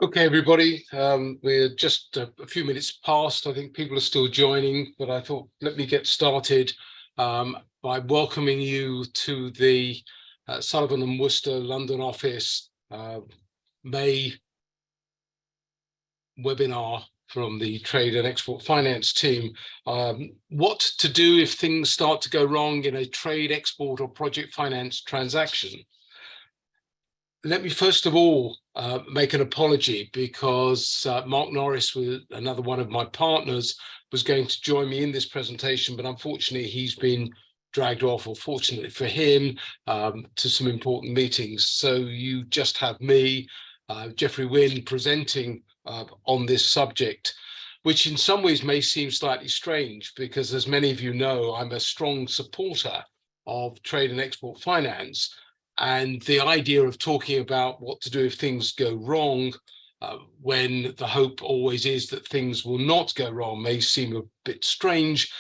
Okay, everybody, we're just a few minutes past. I think people are still joining, but I thought let me get started by welcoming you to the Sullivan and Worcester London office May webinar from the Trade and Export Finance team. What to do if things start to go wrong in a trade, export or project finance transaction. Let me first of all make an apology because Mark Norris, with another one of my partners, was going to join me in this presentation, but unfortunately he's been dragged off, or fortunately for him, to some important meetings. So you just have me, Geoff Wynne, presenting on this subject, which in some ways may seem slightly strange because, as many of you know, I'm a strong supporter of trade and export finance. And the idea of talking about what to do if things go wrong, when the hope always is that things will not go wrong, may seem a bit strange,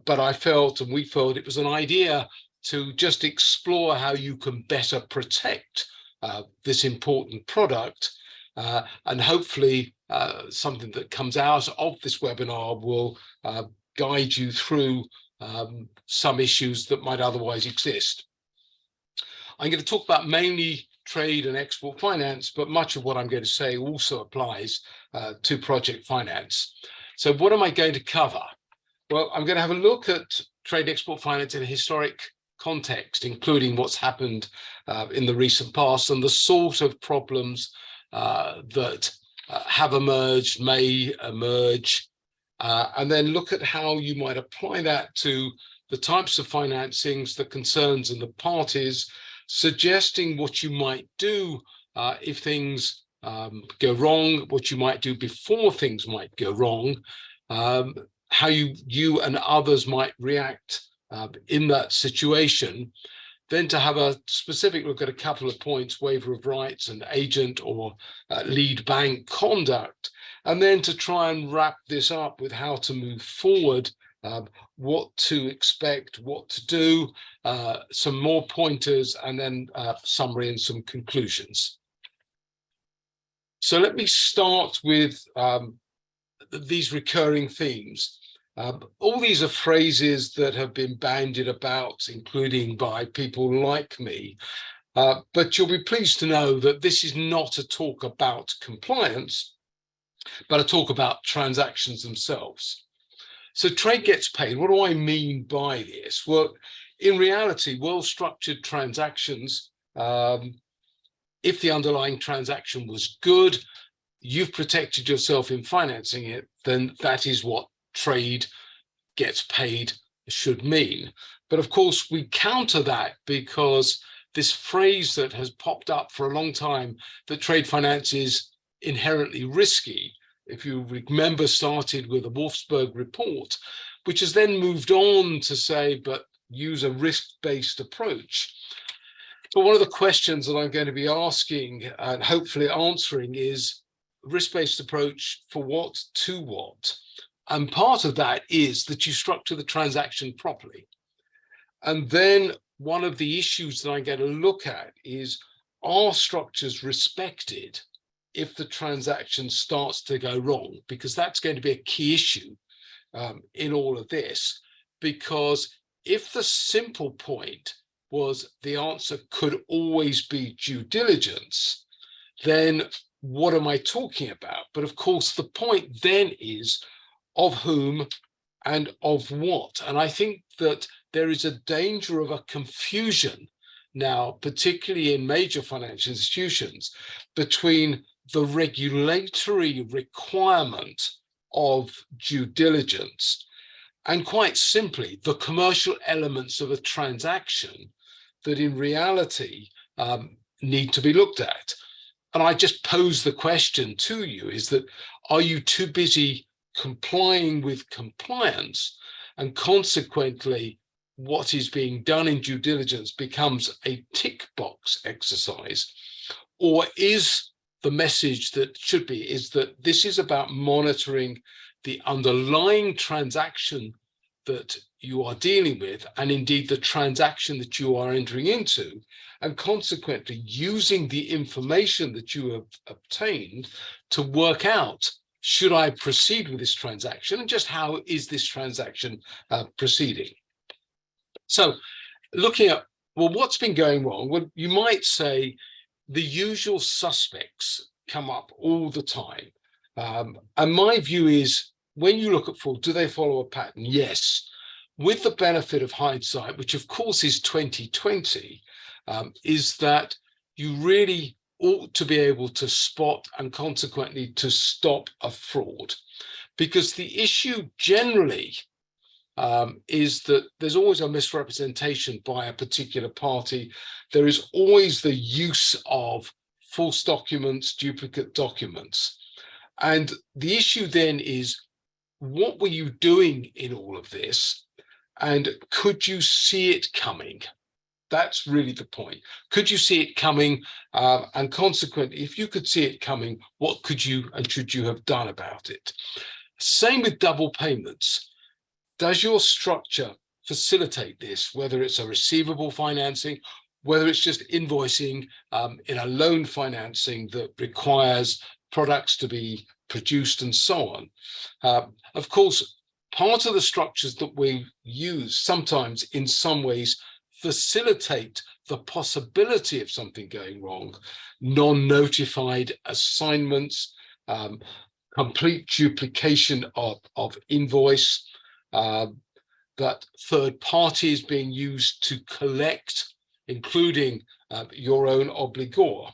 but I felt, and we felt, it was an idea to just explore how you can better protect this important product, and hopefully something that comes out of this webinar will guide you through some issues that might otherwise exist. I'm going to talk about mainly trade and export finance, but much of what I'm going to say also applies to project finance. So what am I going to cover? Well, I'm going to have a look at trade export finance in a historic context, including what's happened in the recent past and the sort of problems that have emerged, may emerge, and then look at how you might apply that to the types of financings, the concerns and the parties, suggesting what you might do if things go wrong, what you might do before things might go wrong, how you and others might react in that situation. Then to have a specific look at a couple of points: waiver of rights and agent or lead bank conduct, and then to try and wrap this up with how to move forward, what to expect, what to do, some more pointers, and then summary and some conclusions. So let me start with these recurring themes. All these are phrases that have been bandied about, including by people like me, but you'll be pleased to know that this is not a talk about compliance, but a talk about transactions themselves. So trade gets paid. What do I mean by this? Well, in reality, well-structured transactions, if the underlying transaction was good, you've protected yourself in financing it, then that is what trade gets paid should mean. But of course, we counter that because this phrase that has popped up for a long time, that trade finance is inherently risky, if you remember, started with a Wolfsburg report, which has then moved on to say, but use a risk-based approach. But one of the questions that I'm going to be asking and hopefully answering is, risk-based approach for what, to what? And part of that is that you structure the transaction properly. And then one of the issues that I'm going to look at is, are structures respected if the transaction starts to go wrong? Because that's going to be a key issue in all of this. Because if the simple point was the answer could always be due diligence, then what am I talking about? But of course, the point then is of whom and of what. And I think that there is a danger of a confusion now, particularly in major financial institutions, between the regulatory requirement of due diligence and, quite simply, the commercial elements of a transaction that in reality need to be looked at. And I just pose the question to you, is that, are you too busy complying with compliance, and consequently what is being done in due diligence becomes a tick box exercise? Or is the message that should be is that this is about monitoring the underlying transaction that you are dealing with, and indeed the transaction that you are entering into, and consequently using the information that you have obtained to work out, should I proceed with this transaction, and just how is this transaction proceeding? So looking at, well, what's been going wrong? Well, you might say the usual suspects come up all the time. And my view is, when you look at fraud, do they follow a pattern? Yes. With the benefit of hindsight, which of course is 2020, is that you really ought to be able to spot and consequently to stop a fraud. Because the issue generally is that there's always a misrepresentation by a particular party. There is always the use of false documents, duplicate documents. And the issue then is, what were you doing in all of this? And could you see it coming? That's really the point. Could you see it coming? And consequently, if you could see it coming, what could you and should you have done about it? Same with double payments. Does your structure facilitate this, whether it's a receivable financing, whether it's just invoicing in a loan financing that requires products to be produced and so on? Of course, part of the structures that we use sometimes in some ways facilitate the possibility of something going wrong. Non-notified assignments, complete duplication of invoice, that third parties being used to collect, including your own obligor.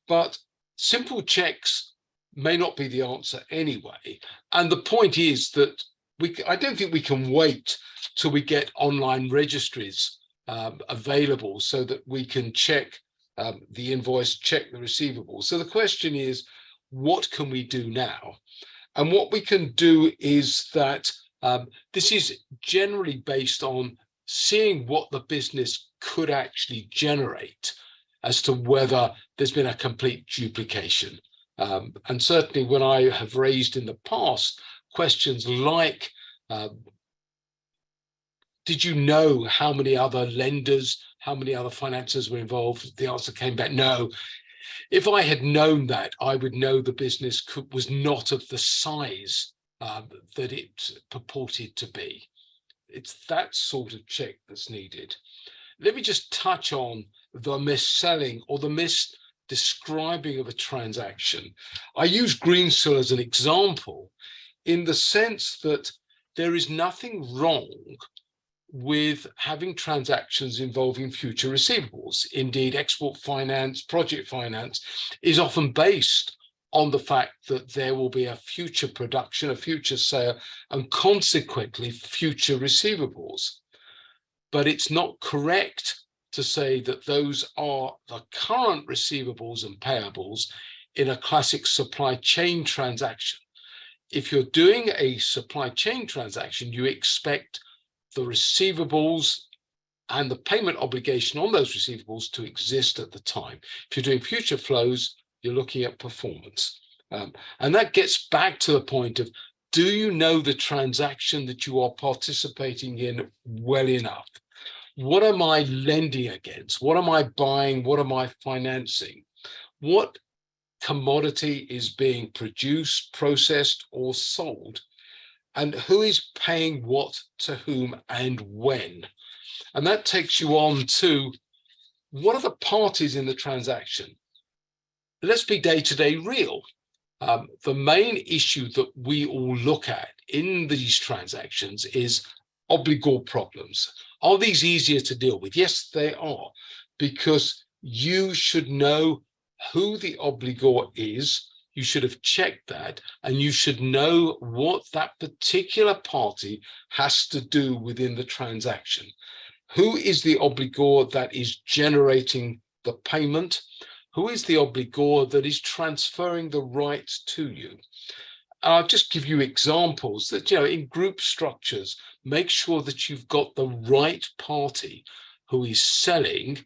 But simple checks may not be the answer anyway. And the point is that I don't think we can wait till we get online registries available so that we can check the invoice, check the receivable. So the question is, what can we do now? And what we can do is that this is generally based on seeing what the business could actually generate as to whether there's been a complete duplication. And certainly when I have raised in the past questions like, did you know how many other lenders, how many other financiers were involved? The answer came back, no. If I had known that, I would know the business was not of the size that it purported to be. It's that sort of check that's needed. Let me just touch on the mis-selling or the mis-describing of a transaction. I use Greensill as an example in the sense that there is nothing wrong with having transactions involving future receivables. Indeed, export finance, project finance is often based on the fact that there will be a future production, a future sale, and consequently future receivables. But it's not correct to say that those are the current receivables and payables in a classic supply chain transaction. If you're doing a supply chain transaction, you expect the receivables and the payment obligation on those receivables to exist at the time. If you're doing future flows, you're looking at performance. And that gets back to the point of, do you know the transaction that you are participating in well enough? What am I lending against? What am I buying? What am I financing? What commodity is being produced, processed, or sold? And who is paying what to whom and when? And that takes you on to, what are the parties in the transaction? Let's be day-to-day real. The main issue that we all look at in these transactions is obligor problems. Are these easier to deal with? Yes, they are, because you should know who the obligor is. You should have checked that, and you should know what that particular party has to do within the transaction. Who is the obligor that is generating the payment? Who is the obligor that is transferring the rights to you? I'll just give you examples that, in group structures, make sure that you've got the right party who is selling,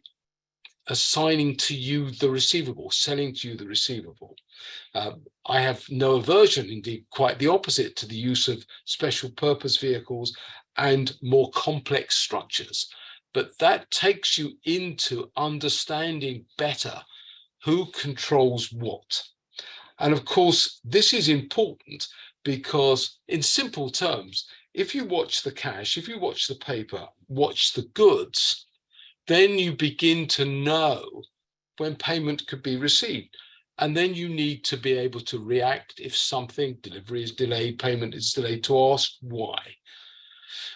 assigning to you the receivable, selling to you the receivable. I have no aversion, indeed quite the opposite, to the use of special purpose vehicles and more complex structures. But that takes you into understanding better who controls what. And of course, this is important because in simple terms, if you watch the cash, if you watch the paper, watch the goods, then you begin to know when payment could be received. And then you need to be able to react if something, delivery is delayed, payment is delayed, to ask why.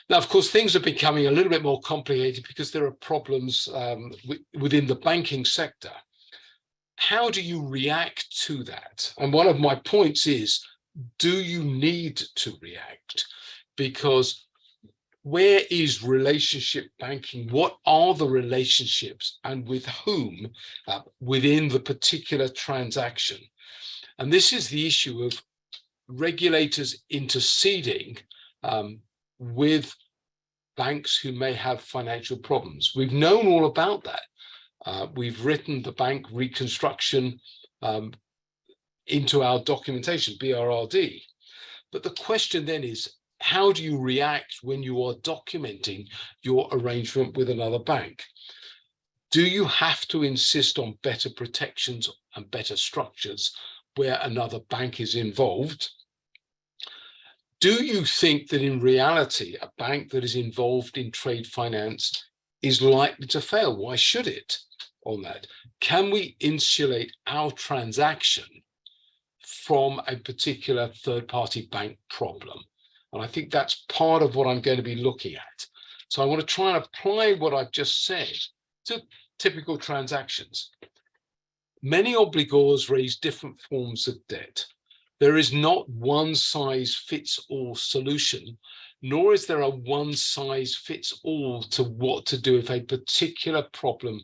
Now, of course, things are becoming a little bit more complicated because there are problems within the banking sector. How do you react to that? And one of my points is, do you need to react? Because where is relationship banking? What are the relationships and with whom within the particular transaction? And this is the issue of regulators interceding with banks who may have financial problems. We've known all about that. We've written the bank reconstruction into our documentation, BRRD. But the question then is, how do you react when you are documenting your arrangement with another bank? Do you have to insist on better protections and better structures where another bank is involved? Do you think that in reality, a bank that is involved in trade finance is likely to fail? Why should it on that? Can we insulate our transaction from a particular third-party bank problem? And I think that's part of what I'm going to be looking at. So I want to try and apply what I've just said to typical transactions. Many obligors raise different forms of debt. There is not one size fits all solution, nor is there a one size fits all to what to do if a particular problem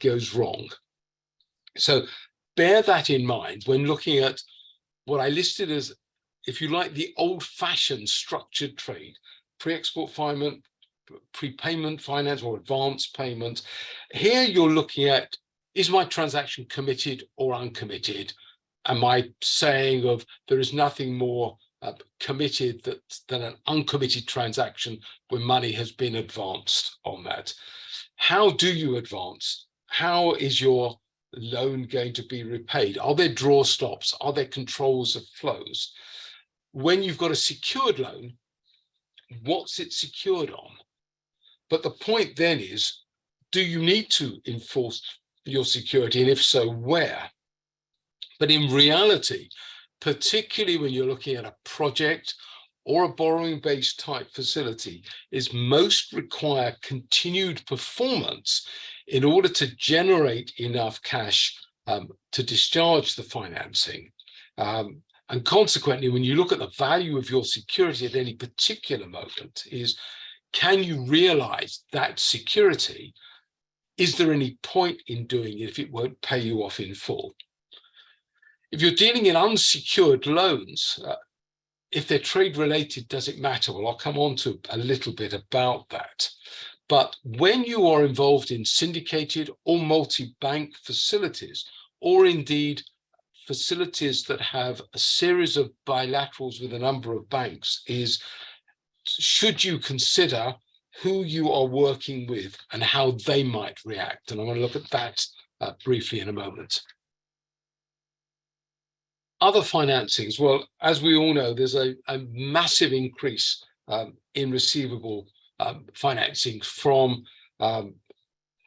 goes wrong. So bear that in mind when looking at what I listed as, if you like, the old-fashioned structured trade, pre-export payment, prepayment finance or advance payment. Here you're looking at, is my transaction committed or uncommitted? Am I saying of there is nothing more committed than an uncommitted transaction where money has been advanced on that? How do you advance? How is your loan going to be repaid? Are there draw stops? Are there controls of flows? When you've got a secured loan, what's it secured on? But the point then is, do you need to enforce your security? And if so, where? But in reality, particularly when you're looking at a project or a borrowing-based type facility, is most require continued performance in order to generate enough cash to discharge the financing. And consequently, when you look at the value of your security at any particular moment, is can you realize that security? Is there any point in doing it if it won't pay you off in full? If you're dealing in unsecured loans, if they're trade related, does it matter? Well, I'll come on to a little bit about that. But when you are involved in syndicated or multi-bank facilities, or indeed facilities that have a series of bilaterals with a number of banks, is should you consider who you are working with and how they might react? And I'm going to look at that briefly in a moment. Other financings, well, as we all know, there's a massive increase in receivable financing from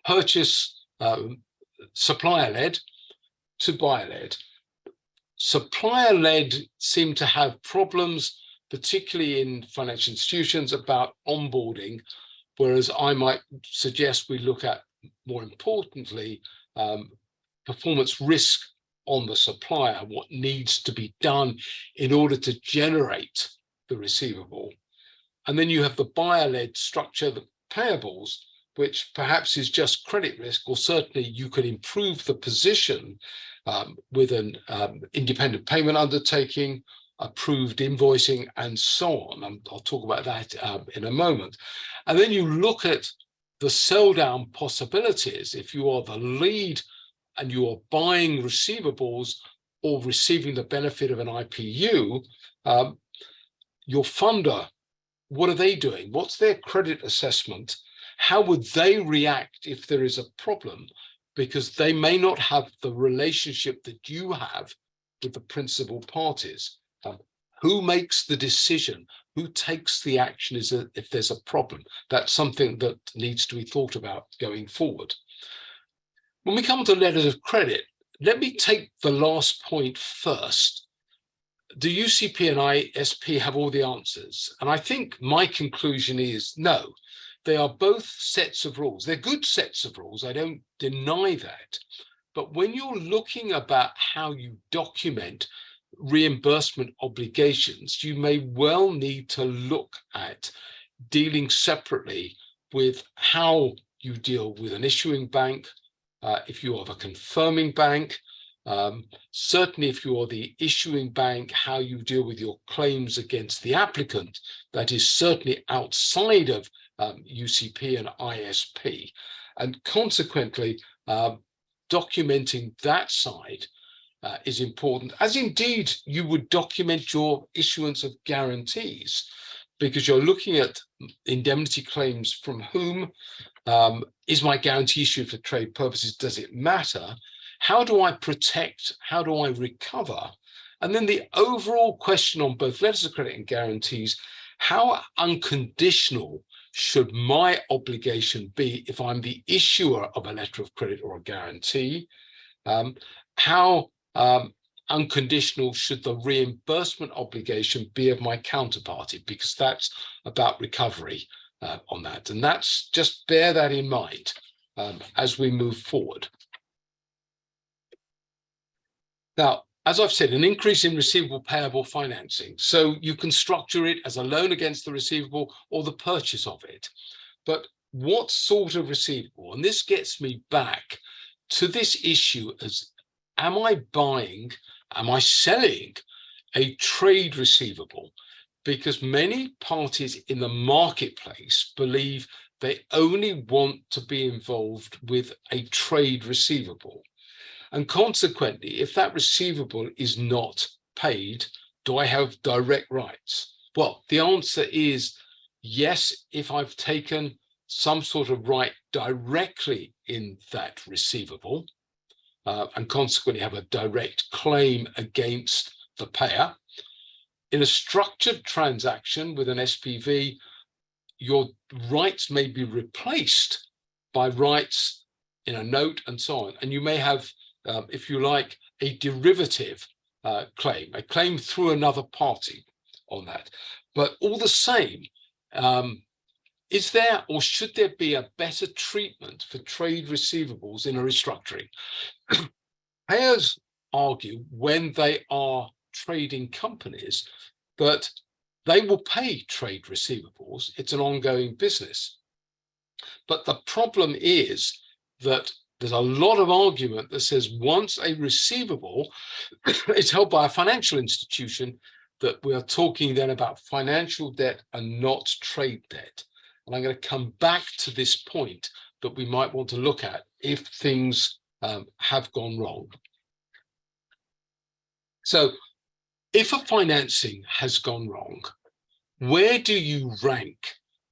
purchase supplier-led to buyer-led. Supplier-led seem to have problems, particularly in financial institutions, about onboarding, whereas I might suggest we look at, more importantly, performance risk on the supplier, what needs to be done in order to generate the receivable. And then you have the buyer-led structure, the payables, which perhaps is just credit risk, or certainly you can improve the position with an independent payment undertaking, approved invoicing, and so on. And I'll talk about that in a moment. And then you look at the sell down possibilities. If you are the lead and you are buying receivables or receiving the benefit of an IPU, your funder what are they doing? What's their credit assessment? How would they react if there is a problem? Because they may not have the relationship that you have with the principal parties. Who makes the decision? Who takes the action if there's a problem? That's something that needs to be thought about going forward. When we come to letters of credit, let me take the last point first. Do UCP and ISP have all the answers? And I think my conclusion is no. They are both sets of rules. They're good sets of rules. I don't deny that. But when you're looking about how you document reimbursement obligations, you may well need to look at dealing separately with how you deal with an issuing bank, if you are the confirming bank, certainly if you are the issuing bank, how you deal with your claims against the applicant, that is certainly outside of UCP and ISP. And consequently, documenting that side is important, as indeed you would document your issuance of guarantees, because you're looking at indemnity claims from whom. Is my guarantee issued for trade purposes? Does it matter? How do I protect? How do I recover? And then the overall question on both letters of credit and guarantees, how unconditional should my obligation be if I'm the issuer of a letter of credit or a guarantee? How unconditional should the reimbursement obligation be of my counterparty? Because that's about recovery on that. And that's, just bear that in mind as we move forward. Now, as I've said, an increase in receivable payable financing. So you can structure it as a loan against the receivable or the purchase of it. But what sort of receivable? And this gets me back to this issue as, am I buying, am I selling a trade receivable? Because many parties in the marketplace believe they only want to be involved with a trade receivable. And consequently, if that receivable is not paid, do I have direct rights? Well, the answer is yes, if I've taken some sort of right directly in that receivable, and consequently have a direct claim against the payer. In a structured transaction with an SPV, your rights may be replaced by rights in a note and so on. And you may have, if you like, a derivative claim, a claim through another party on that. But all the same, is there or should there be a better treatment for trade receivables in a restructuring? Payers argue when they are trading companies that they will pay trade receivables. It's an ongoing business. But the problem is that there's a lot of argument that says once a receivable is held by a financial institution, that we are talking then about financial debt and not trade debt. And I'm going to come back to this point that we might want to look at if things have gone wrong. So if a financing has gone wrong, where do you rank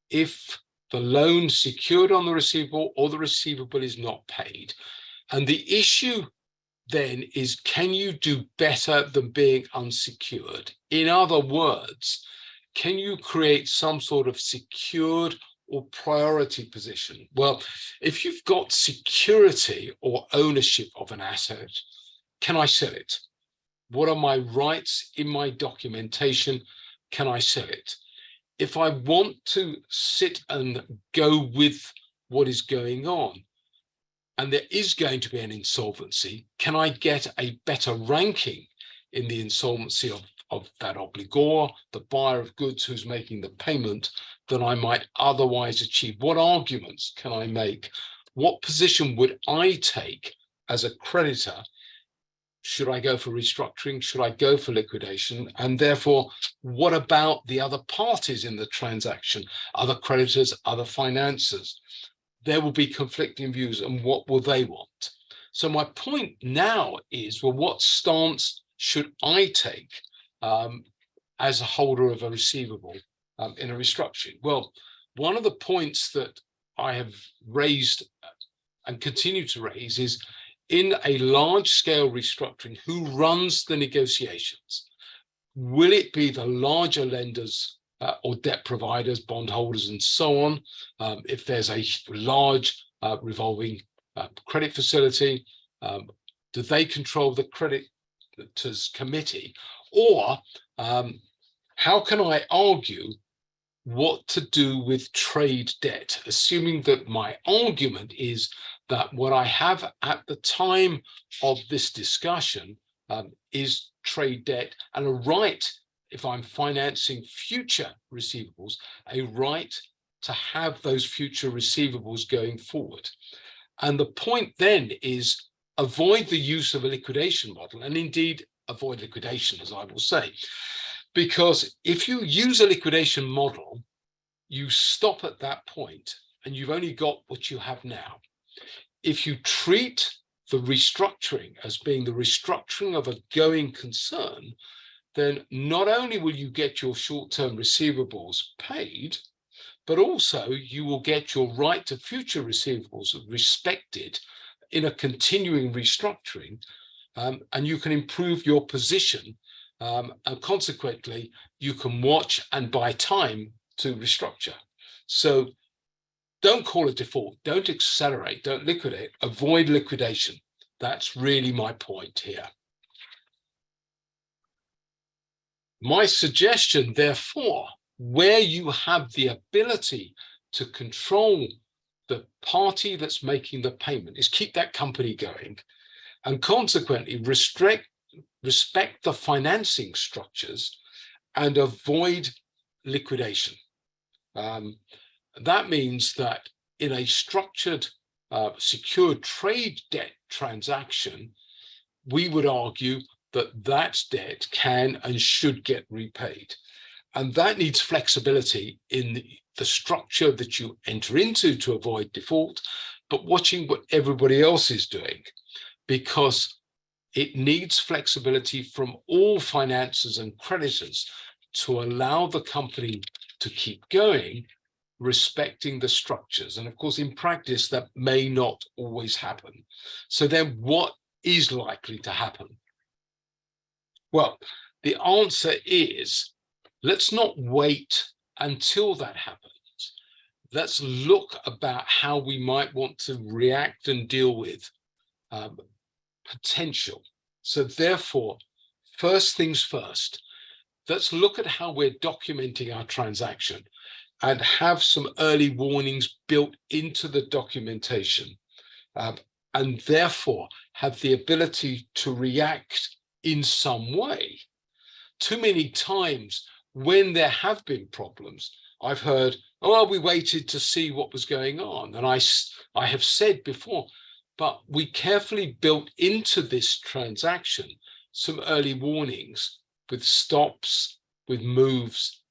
if the loan secured on the receivable or the receivable is not paid? And the issue then is, can you do better than being unsecured? In other words, can you create some sort of secured or priority position? Well, if you've got security or ownership of an asset, can I sell it? What are my rights in my documentation? Can I sell it? If I want to sit and go with what is going on, and there is going to be an insolvency, can I get a better ranking in the insolvency of that obligor, the buyer of goods who's making the payment, than I might otherwise achieve? What arguments can I make? What position would I take as a creditor? Should I go for restructuring? Should I go for liquidation? And therefore, what about the other parties in the transaction, other creditors, other financiers? There will be conflicting views, and what will they want? So my point now is, well, what stance should I take as a holder of a receivable in a restructuring? Well, one of the points that I have raised and continue to raise is, in a large-scale restructuring, who runs the negotiations? Will it be the larger lenders or debt providers, bondholders, and so on? If there's a large revolving credit facility, do they control the creditors committee? Or how can I argue what to do with trade debt, assuming that my argument is that what I have at the time of this discussion is trade debt and a right, if I'm financing future receivables, a right to have those future receivables going forward. And the point then is, avoid the use of a liquidation model, and indeed avoid liquidation, as I will say. Because if you use a liquidation model, you stop at that point and you've only got what you have now. If you treat the restructuring as being the restructuring of a going concern, then not only will you get your short-term receivables paid, but also you will get your right to future receivables respected in a continuing restructuring, and you can improve your position. And consequently, you can watch and buy time to restructure. So don't call it default, don't accelerate, don't liquidate, avoid liquidation. That's really my point here. My suggestion, therefore, where you have the ability to control the party that's making the payment, is keep that company going, and consequently respect the financing structures and avoid liquidation. That means that in a structured, secured trade debt transaction, we would argue that that debt can and should get repaid. And that needs flexibility in the structure that you enter into to avoid default, but watching what everybody else is doing, because it needs flexibility from all financiers and creditors to allow the company to keep going, respecting the structures. And of course, in practice, that may not always happen. So then what is likely to happen? Well, the answer is, let's not wait until that happens. Let's look about how we might want to react and deal with potential. So therefore, first things first, let's look at how we're documenting our transaction and have some early warnings built into the documentation, and therefore have the ability to react in some way. Too many times when there have been problems, I've heard, oh, well, we waited to see what was going on. And I have said before, but we carefully built into this transaction some early warnings with stops, with moves,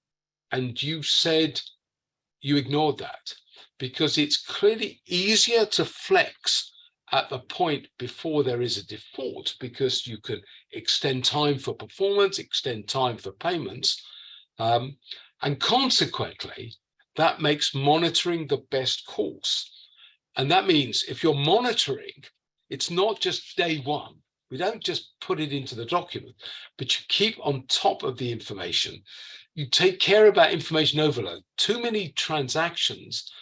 and you said you ignored that, because it's clearly easier to flex at the point before there is a default, because you can extend time for performance, extend time for payments, and consequently, that makes monitoring the best course. And that means if you're monitoring, it's not just day one. We don't just put it into the document, but you keep on top of the information. You take care about information overload. Too many transactions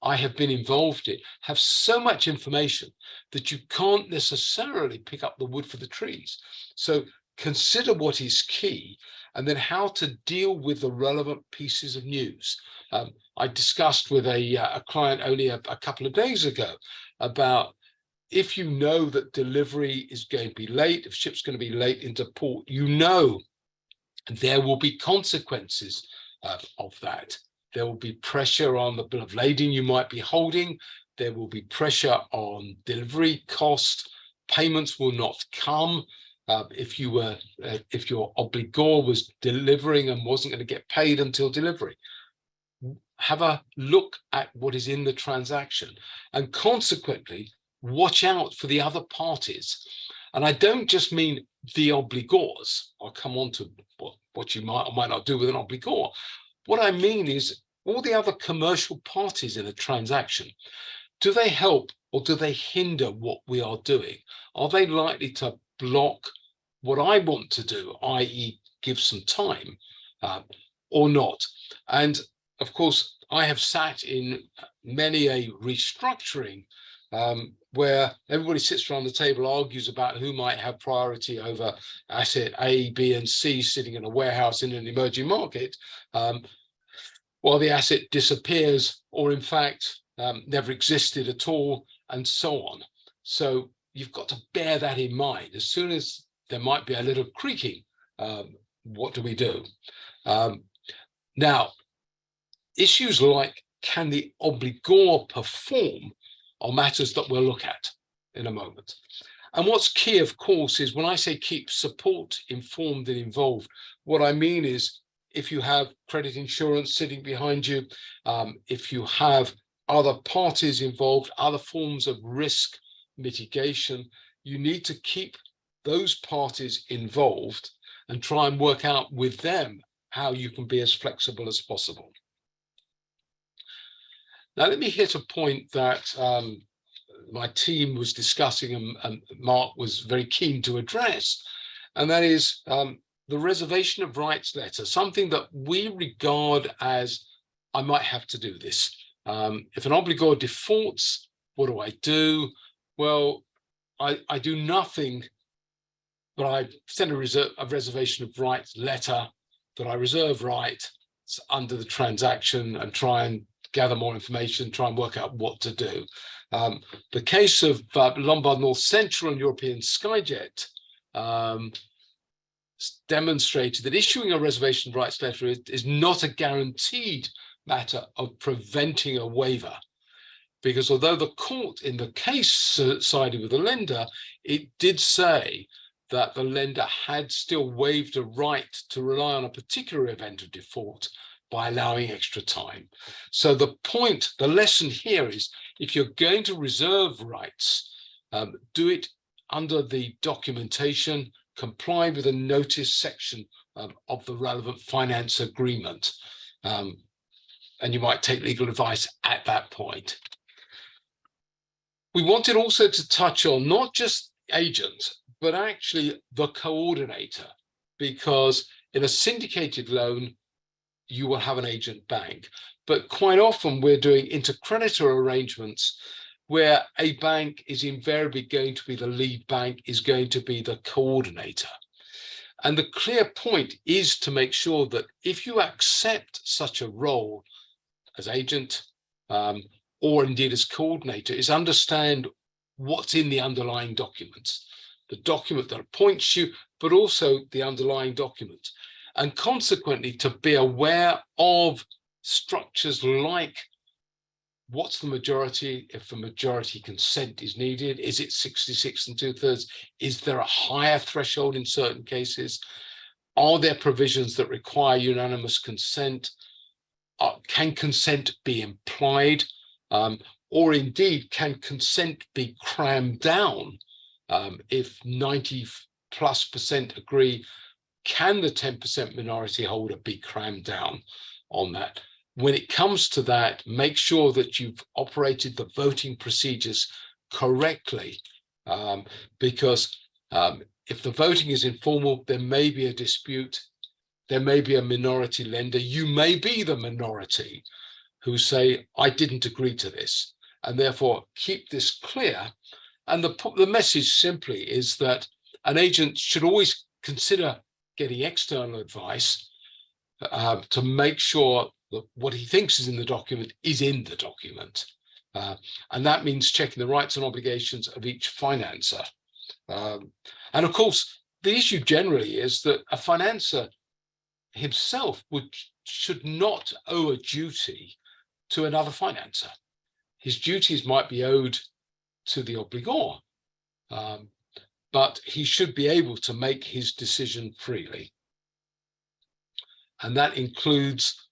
I have been involved in have so much information that you can't necessarily pick up the wood for the trees. So consider what is key, and then how to deal with the relevant pieces of news. I discussed with a client only a couple of days ago about, if you know that delivery is going to be late, if ship's going to be late into port, you know there will be consequences of that. There will be pressure on the bill of lading you might be holding. There will be pressure on delivery cost. Payments will not come. If your obligor was delivering and wasn't going to get paid until delivery. Have a look at what is in the transaction, and consequently, watch out for the other parties. And I don't just mean the obligors. I'll come on to what you might or might not do with an obligor. What I mean is all the other commercial parties in a transaction, do they help or do they hinder what we are doing? Are they likely to block what I want to do, i.e. give some time, or not? And of course, I have sat in many a restructuring where everybody sits around the table, argues about who might have priority over asset A, B, and C sitting in a warehouse in an emerging market, while the asset disappears or in fact never existed at all, and so on. So you've got to bear that in mind. As soon as there might be a little creaking, what do we do? Now, issues like can the obligor perform are matters that we'll look at in a moment. And what's key, of course, is when I say keep support informed and involved, what I mean is if you have credit insurance sitting behind you, if you have other parties involved, other forms of risk mitigation, you need to keep those parties involved and try and work out with them how you can be as flexible as possible. Now, let me hit a point that my team was discussing and Mark was very keen to address, and that is the reservation of rights letter, something that we regard as, I might have to do this. If an obligor defaults, what do I do? Well, I do nothing, but I send a reservation of rights letter that I reserve rights under the transaction and try and gather more information, try and work out what to do. The case of Lombard North Central and European Skyjet demonstrated that issuing a reservation of rights letter is not a guaranteed matter of preventing a waiver, because although the court in the case sided with the lender, it did say that the lender had still waived a right to rely on a particular event of default by allowing extra time. So the point, the lesson here is, if you're going to reserve rights, do it under the documentation, comply with the notice section of the relevant finance agreement. And you might take legal advice at that point. We wanted also to touch on not just agent, but actually the coordinator, because in a syndicated loan, you will have an agent bank. But quite often we're doing intercreditor arrangements where a bank is invariably going to be the lead bank, is going to be the coordinator. And the clear point is to make sure that if you accept such a role as agent or indeed as coordinator, is understand what's in the underlying documents, the document that appoints you, but also the underlying document. And consequently, to be aware of structures like what's the majority, if a majority consent is needed, is it 66 2/3? Is there a higher threshold in certain cases? Are there provisions that require unanimous consent? Can consent be implied? Or indeed, can consent be crammed down? If 90+% agree, can the 10% minority holder be crammed down on that? When it comes to that, make sure that you've operated the voting procedures correctly, because if the voting is informal, there may be a dispute, there may be a minority lender, you may be the minority who say, I didn't agree to this, and therefore keep this clear. And the message simply is that an agent should always consider getting external advice to make sure that what he thinks is in the document is in the document. And that means checking the rights and obligations of each financer. And of course, the issue generally is that a financer himself should not owe a duty to another financer. His duties might be owed to the obligor, but he should be able to make his decision freely. And that includes,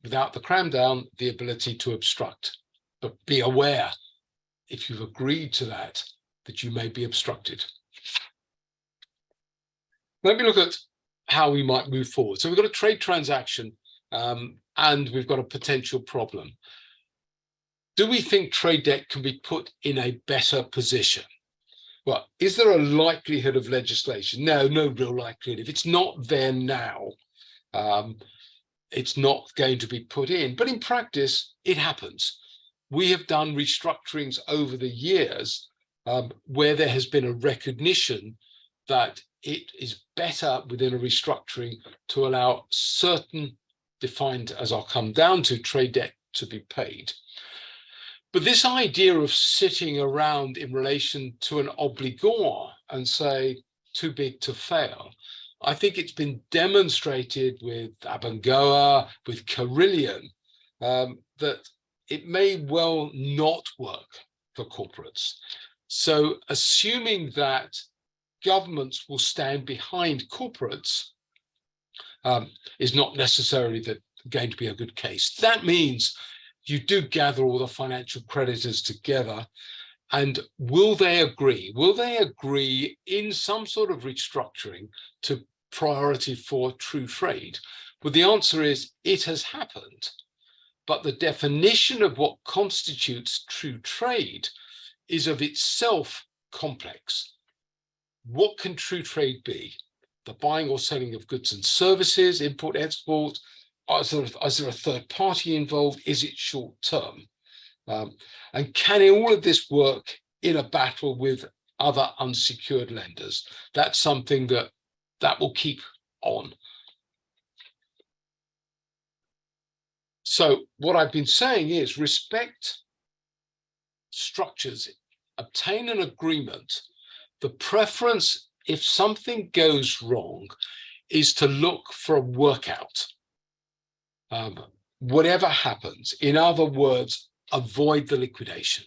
without the cram down, the ability to obstruct. But be aware, if you've agreed to that, that you may be obstructed. Let me look at how we might move forward. So we've got a trade transaction and we've got a potential problem. Do we think trade debt can be put in a better position? Well, is there a likelihood of legislation? No, no real likelihood. If it's not there now, it's not going to be put in. But in practice, it happens. We have done restructurings over the years where there has been a recognition that it is better within a restructuring to allow certain defined, as I'll come down to, trade debt to be paid. But this idea of sitting around in relation to an obligor and say, too big to fail, I think it's been demonstrated with Abengoa, with Carillion, that it may well not work for corporates. So assuming that governments will stand behind corporates is not necessarily going to be a good case. That means you do gather all the financial creditors together, and will they agree? Will they agree in some sort of restructuring to priority for true trade? Well, the answer is it has happened, but the definition of what constitutes true trade is of itself complex. What can true trade be? The buying or selling of goods and services, import, export. Is there a third party involved? Is it short term? And can all of this work in a battle with other unsecured lenders? That's something that will keep on. So what I've been saying is respect structures, obtain an agreement. The preference, if something goes wrong, is to look for a workout. Whatever happens, in other words, avoid the liquidation.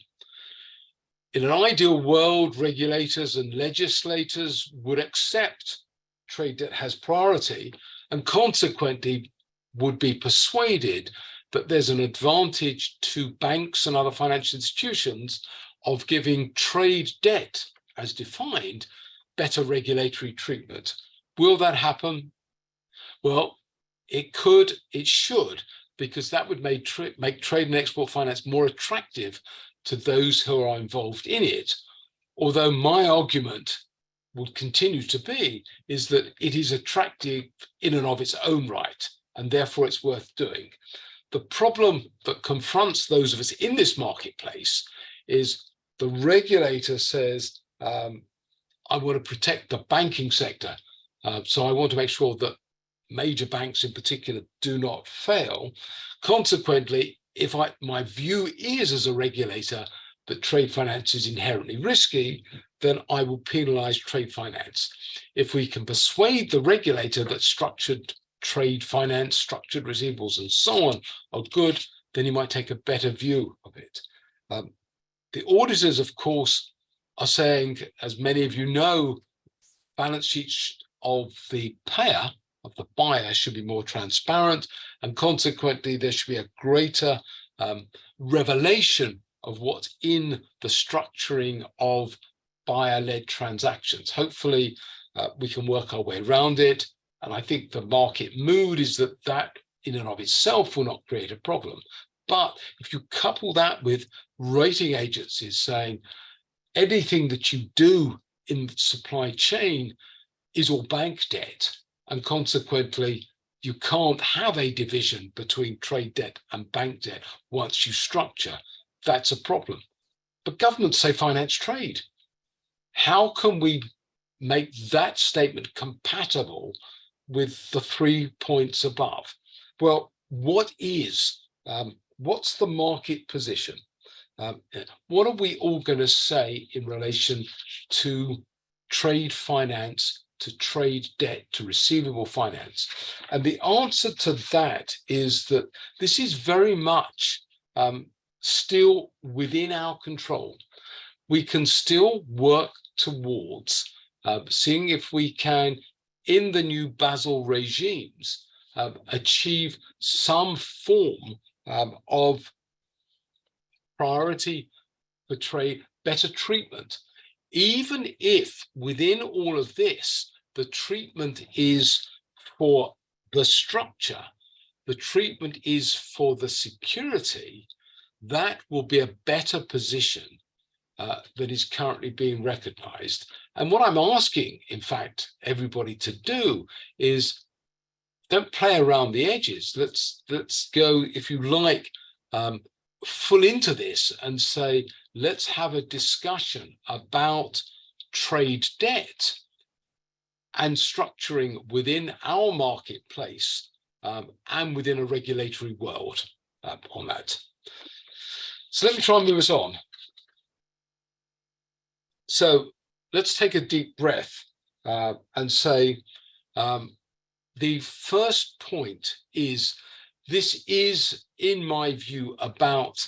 In an ideal world, regulators and legislators would accept trade debt has priority and consequently would be persuaded that there's an advantage to banks and other financial institutions of giving trade debt as defined better regulatory treatment. Will that happen? Well, it could, it should, because that would make trade and export finance more attractive to those who are involved in it. Although my argument would continue to be is that it is attractive in and of its own right, and therefore it's worth doing. The problem that confronts those of us in this marketplace is the regulator says, I want to protect the banking sector. So I want to make sure that major banks in particular do not fail. Consequently, if my view is as a regulator that trade finance is inherently risky, then I will penalize trade finance. If we can persuade the regulator that structured trade finance, structured receivables, and so on are good, then you might take a better view of it. The auditors, of course, are saying, as many of you know, balance sheets of the payer, of the buyer, should be more transparent, and consequently there should be a greater revelation of what's in the structuring of buyer-led transactions. Hopefully we can work our way around it, and I think the market mood is that in and of itself will not create a problem. But if you couple that with rating agencies saying anything that you do in the supply chain is all bank debt, and consequently you can't have a division between trade debt and bank debt once you structure, that's a problem. But governments say finance trade. How can we make that statement compatible with the 3 points above? Well, what's the market position? What are we all going to say in relation to trade finance, to trade debt, to receivable finance? And the answer to that is that this is very much still within our control. We can still work towards seeing if we can, in the new Basel regimes, achieve some form of priority for trade, better treatment, even if within all of this, the treatment is for the structure the treatment is for the security, that will be a better position that is currently being recognized. And what I'm asking, in fact, everybody to do is don't play around the edges. Let's go, if you like, full into this and say, let's have a discussion about trade debt and structuring within our marketplace and within a regulatory world on that. So let me try and move us on. So let's take a deep breath and say, the first point is, this is, in my view, about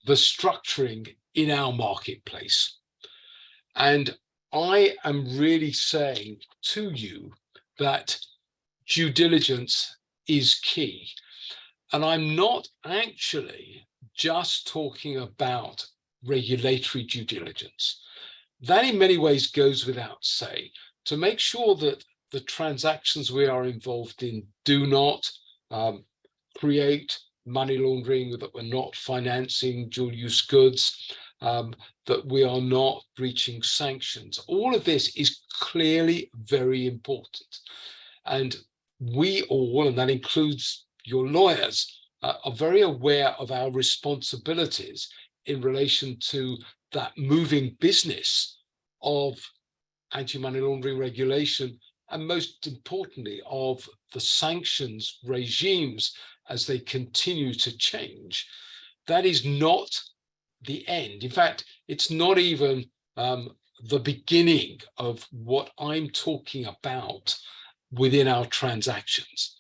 the structuring in our marketplace. And I am really saying to you that due diligence is key. And I'm not actually just talking about regulatory due diligence. That in many ways goes without saying, to make sure that the transactions we are involved in do not create money laundering, that we're not financing dual use goods, that we are not breaching sanctions. All of this is clearly very important. And we all, and that includes your lawyers, are very aware of our responsibilities in relation to that moving business of anti-money laundering regulation, and most importantly, of the sanctions regimes as they continue to change. That is not the end. In fact, it's not even the beginning of what I'm talking about within our transactions.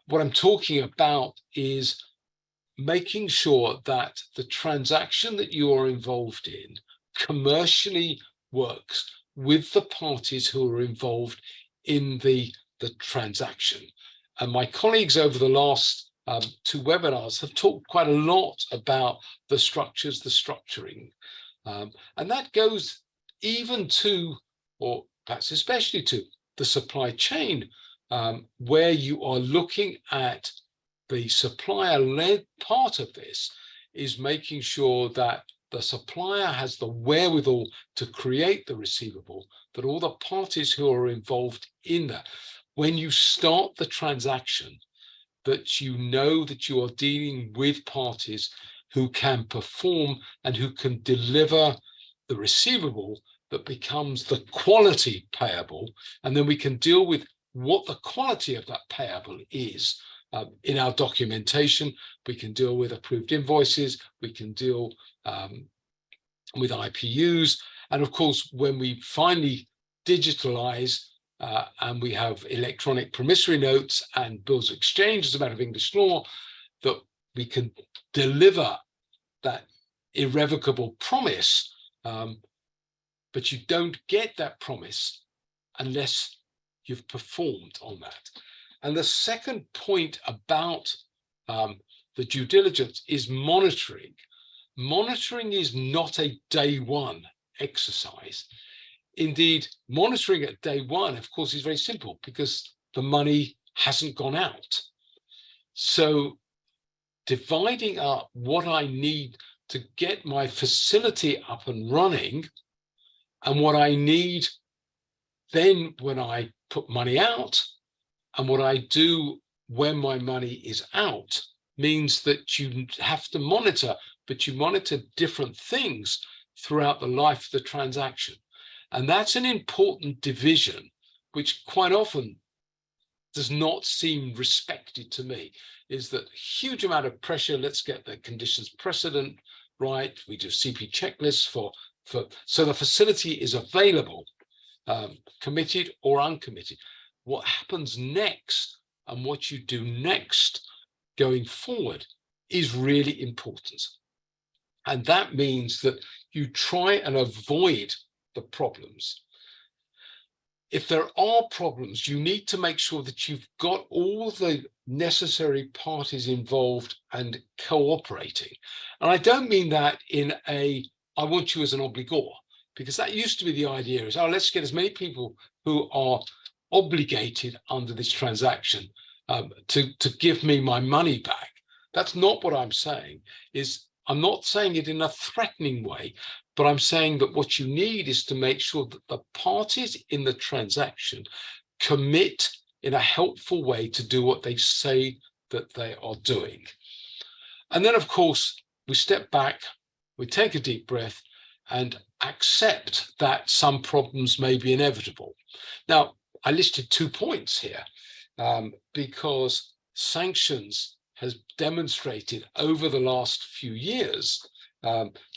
What I'm talking about is making sure that the transaction that you are involved in commercially works with the parties who are involved in the transaction. And my colleagues over the last two webinars have talked quite a lot about the structures, the structuring. And that goes even to, or perhaps especially to, the supply chain, where you are looking at the supplier-led part of this, is making sure that the supplier has the wherewithal to create the receivable, that all the parties who are involved in that, when you start the transaction, that you know that you are dealing with parties who can perform and who can deliver the receivable that becomes the quality payable. And then we can deal with what the quality of that payable is in our documentation. We can deal with approved invoices, we can deal with IPUs. And of course, when we finally digitalize and we have electronic promissory notes and bills of exchange as a matter of English law, that we can deliver that irrevocable promise, but you don't get that promise unless you've performed on that. And the second point about the due diligence is monitoring. Monitoring is not a day one exercise. Indeed, monitoring at day one, of course, is very simple because the money hasn't gone out. So dividing up what I need to get my facility up and running and what I need then when I put money out and what I do when my money is out means that you have to monitor, but you monitor different things throughout the life of the transaction. And that's an important division, which quite often does not seem respected to me, is that huge amount of pressure. Let's get the conditions precedent right. We do CP checklists so the facility is available, committed or uncommitted. What happens next and what you do next going forward is really important. And that means that you try and avoid the problems. If there are problems, you need to make sure that you've got all the necessary parties involved and cooperating. And I don't mean that in a, I want you as an obligor, because that used to be the idea is, oh, let's get as many people who are obligated under this transaction to give me my money back. That's not what I'm saying. I'm not saying it in a threatening way, but I'm saying that what you need is to make sure that the parties in the transaction commit in a helpful way to do what they say that they are doing. And then, of course, we step back, we take a deep breath, and accept that some problems may be inevitable. Now, I listed 2 points here because sanctions has demonstrated over the last few years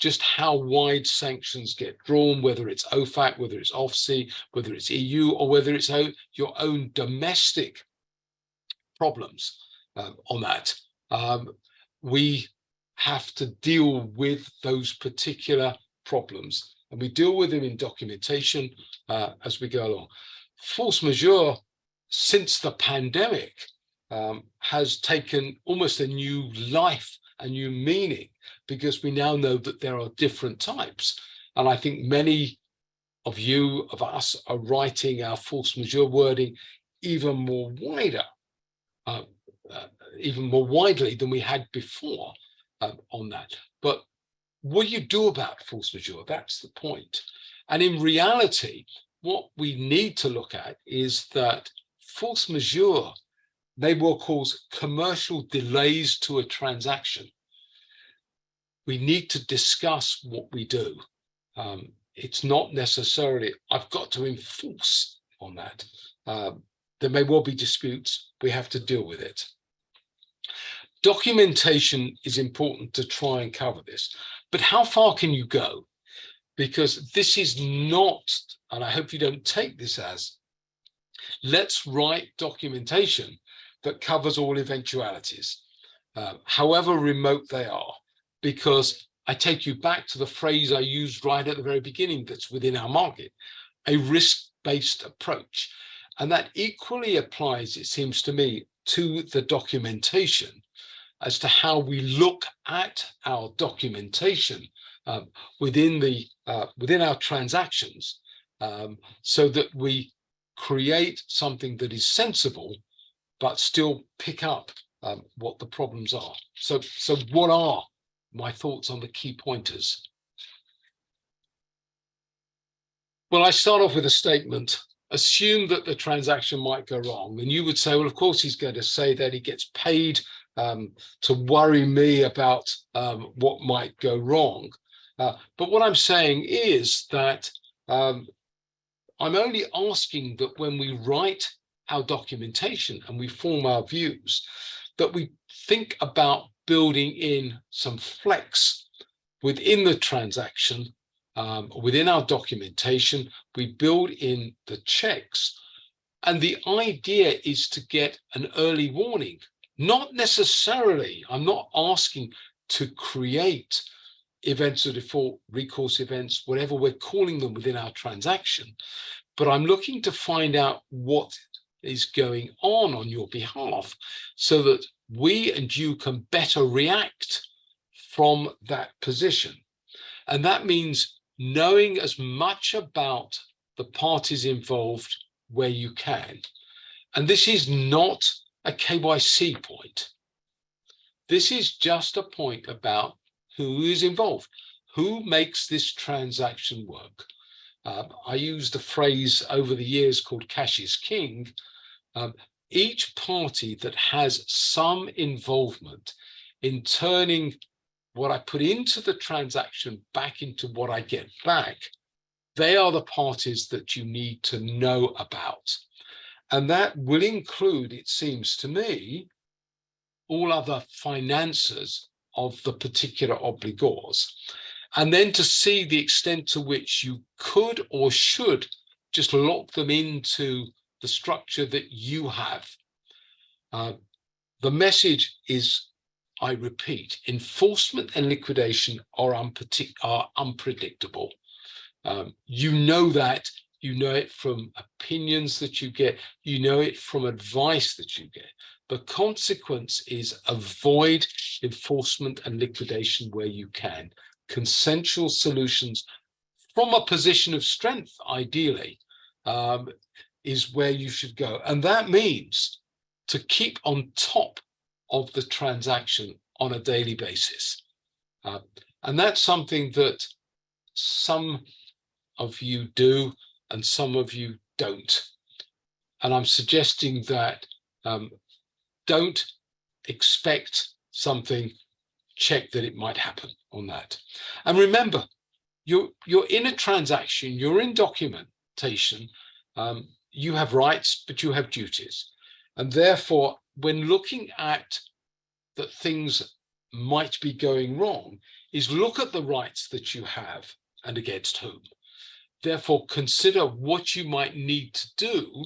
just how wide sanctions get drawn, whether it's OFAC, whether it's OFSI, whether it's EU, or whether it's your own domestic problems on that. We have to deal with those particular problems, and we deal with them in documentation as we go along. Force majeure, since the pandemic, has taken almost a new life, a new meaning, because we now know that there are different types. And I think many of us are writing our force majeure wording even more widely than we had before on that. But what do you do about force majeure? That's the point. And in reality, what we need to look at is that force majeure may well cause commercial delays to a transaction. We need to discuss what we do. It's not necessarily, I've got to enforce on that. There may well be disputes. We have to deal with it. Documentation is important to try and cover this, but how far can you go? Because this is not, and I hope you don't take this as, let's write documentation that covers all eventualities, however remote they are, because I take you back to the phrase I used right at the very beginning that's within our market, a risk-based approach. And that equally applies, it seems to me, to the documentation as to how we look at our documentation within our transactions, so that we create something that is sensible, but still pick up what the problems are. So what are my thoughts on the key pointers? Well, I start off with a statement. Assume that the transaction might go wrong. And you would say, well, of course, he's going to say that he gets paid to worry me about what might go wrong. But what I'm saying is that I'm only asking that when we write our documentation and we form our views, that we think about building in some flex within the transaction, within our documentation. We build in the checks. And the idea is to get an early warning. Not necessarily, I'm not asking to create events of default, recourse events, whatever we're calling them within our transaction, but I'm looking to find out what is going on your behalf so that we and you can better react from that position. And that means knowing as much about the parties involved where you can. And this is not a KYC point. This is just a point about who is involved, who makes this transaction work. I used a phrase over the years called cash is king. Each party that has some involvement in turning what I put into the transaction back into what I get back, they are the parties that you need to know about. And that will include, it seems to me, all other financiers of the particular obligors. And then to see the extent to which you could or should just lock them into the structure that you have. The message is, I repeat, enforcement and liquidation are unpredictable. You know that. You know it from opinions that you get. You know it from advice that you get. The consequence is avoid enforcement and liquidation where you can. Consensual solutions from a position of strength, ideally, is where you should go. And that means to keep on top of the transaction on a daily basis. And that's something that some of you do and some of you don't. And I'm suggesting that don't expect something, check that it might happen on that. And remember, you're in a transaction, you're in documentation, you have rights, but you have duties. And therefore, when looking at that things might be going wrong, is look at the rights that you have and against whom. Therefore, consider what you might need to do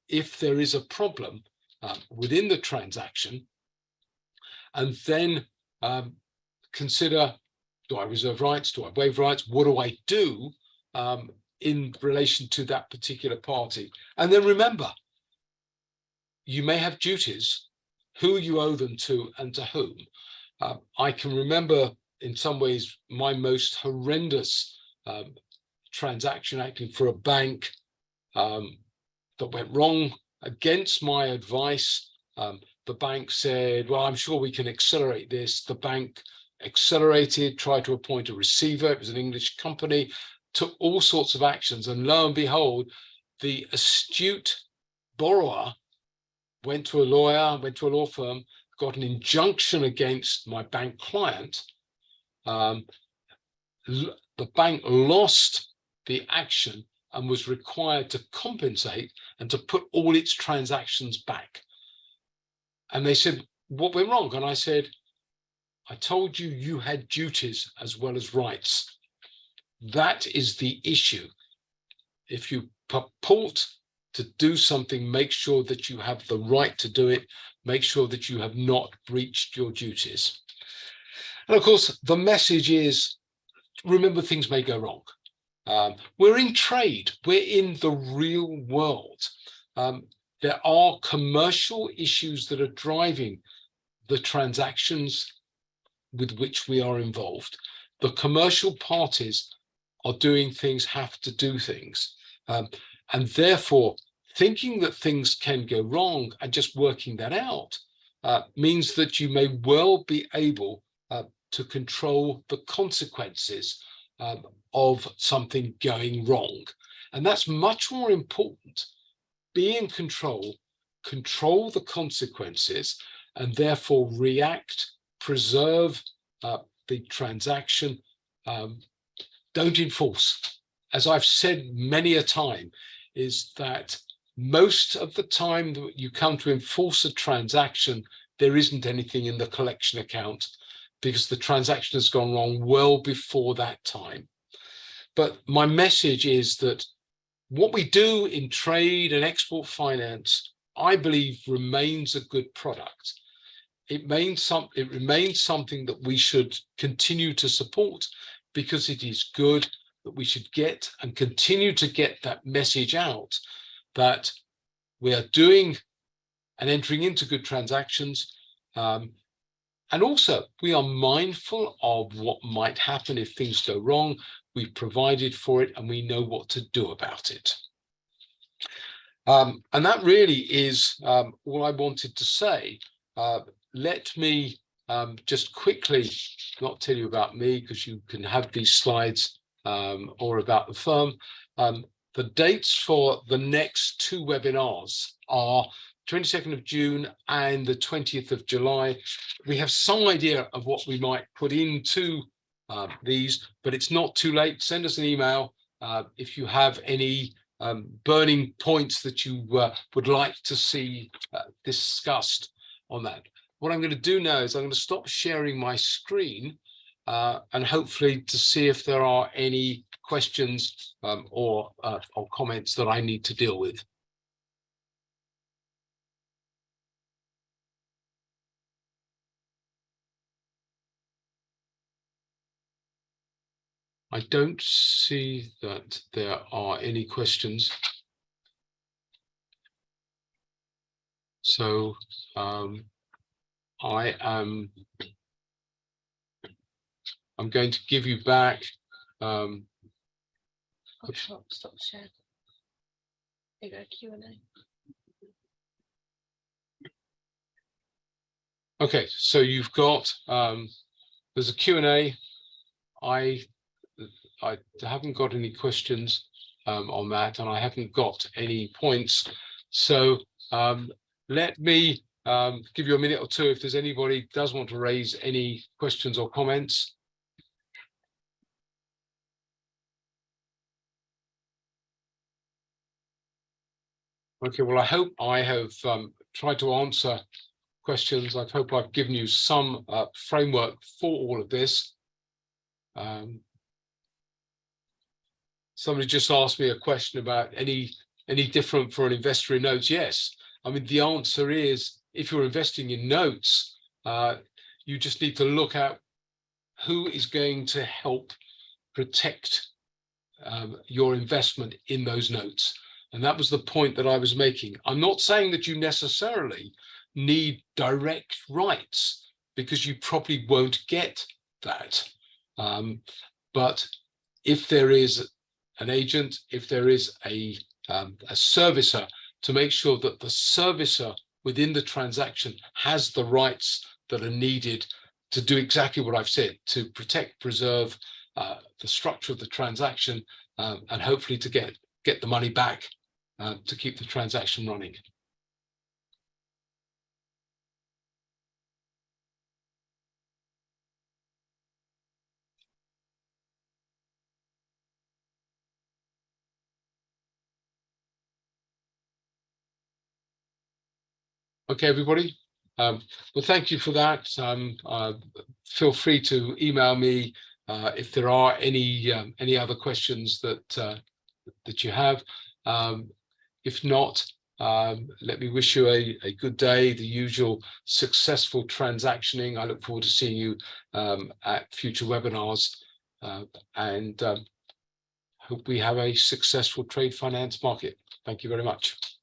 if there is a problem within the transaction, and then consider, do I reserve rights? Do I waive rights? What do I do in relation to that particular party? And then remember, you may have duties, who you owe them to and to whom. I can remember in some ways my most horrendous transaction acting for a bank that went wrong against my advice. The bank said, well, I'm sure we can accelerate this. The bank accelerated, tried to appoint a receiver. It was an English company, took all sorts of actions. And lo and behold, the astute borrower went to a lawyer, went to a law firm, got an injunction against my bank client. The bank lost the action and was required to compensate and to put all its transactions back. And they said, what went wrong? And I said, I told you you had duties as well as rights. That is the issue. If you purport to do something, make sure that you have the right to do it. Make sure that you have not breached your duties. And of course, the message is, remember, things may go wrong. We're in trade. We're in the real world. There are commercial issues that are driving the transactions with which we are involved. The commercial parties are doing things, have to do things. And therefore, thinking that things can go wrong and just working that out means that you may well be able to control the consequences of something going wrong. And that's much more important. Be in control, control the consequences, and therefore react, preserve the transaction, don't enforce. As I've said many a time, is that most of the time that you come to enforce a transaction, there isn't anything in the collection account because the transaction has gone wrong well before that time. But my message is that what we do in trade and export finance, I believe, remains a good product. It remains something that we should continue to support because it is good, that we should get and continue to get that message out that we are doing and entering into good transactions. And also, we are mindful of what might happen if things go wrong. We've provided for it and we know what to do about it. And that really is all I wanted to say. Let me just quickly not tell you about me, because you can have these slides, or about the firm. The dates for the next two webinars are 22nd of June and the 20th of July. We have some idea of what we might put into these, but it's not too late. Send us an email if you have any burning points that you would like to see discussed on that. What I'm going to do now is I'm going to stop sharing my screen and hopefully to see if there are any questions or comments that I need to deal with. I don't see that there are any questions. So I'm going to give you back. Stop sharing. There you go, Q&A. Okay, so you've got there's a Q&A. I haven't got any questions on that, and I haven't got any points. So let me give you a minute or two if there's anybody does want to raise any questions or comments. Okay, well, I hope I have tried to answer questions. I hope I've given you some framework for all of this. Somebody just asked me a question about any different for an investor in notes. Yes, I mean, the answer is, if you're investing in notes, you just need to look at who is going to help protect your investment in those notes. And that was the point that I was making. I'm not saying that you necessarily need direct rights, because you probably won't get that. But if there is an agent, if there is a servicer, to make sure that the servicer within the transaction has the rights that are needed to do exactly what I've said, to protect, preserve the structure of the transaction, and hopefully to get the money back to keep the transaction running. Okay, everybody. Well, thank you for that. Feel free to email me if there are any other questions that you have. If not, let me wish you a good day, the usual successful transactioning. I look forward to seeing you at future webinars, and hope we have a successful trade finance market. Thank you very much.